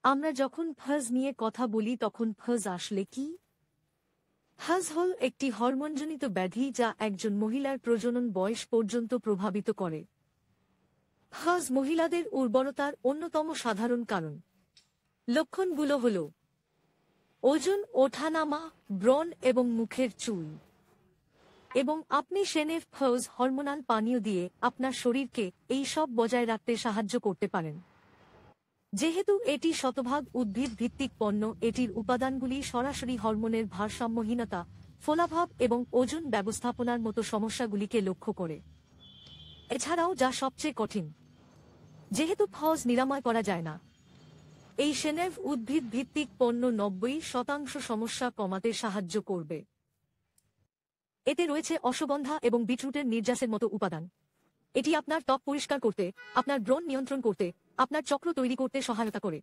আমরা যখন ফাজ নিয়ে কথা বলি তখন ফাজ আসলে কি? ফাজ হল একটি হরমোনজনিত ব্যাধি যা একজন মহিলার প্রজনন বয়স পর্যন্ত প্রভাবিত করে। ফাজ মহিলাদের উর্বরতার অন্যতম সাধারণ কারণ। লক্ষণগুলো হল ওজন ওঠানামা, ব্রণ এবং মুখের চুল। এবং আপনি সেনেফ-ফাজ হরমোনাল পানীয় দিয়ে আপনার শরীরকে এই সব বজায় রাখতে সাহায্য করতে পারেন। যেহেতু এটি শতভাগ উদ্ভিদ ভিত্তিক পণ্য, এটির উপাদানগুলি সরাসরি হরমোনের ভারসাম্যহীনতা, ফোলাভাব এবং ওজন ব্যবস্থাপনার মতো সমস্যাগুলিকে লক্ষ্য করে। এছাড়াও যা সবচেয়ে কঠিন, যেহেতু ফাজ নিরাময় করা যায় না, এই সেনেভ উদ্ভিদ ভিত্তিক পণ্য 90% সমস্যা কমাতে সাহায্য করবে। এতে রয়েছে অশ্বগন্ধা এবং বিটরুটের নির্যাসের মতো উপাদান। এটি আপনার ত্বক পরিষ্কার করতে, আপনার ব্রণ নিয়ন্ত্রণ করতে, আপনার চক্র তৈরি করতে সহায়তা করে।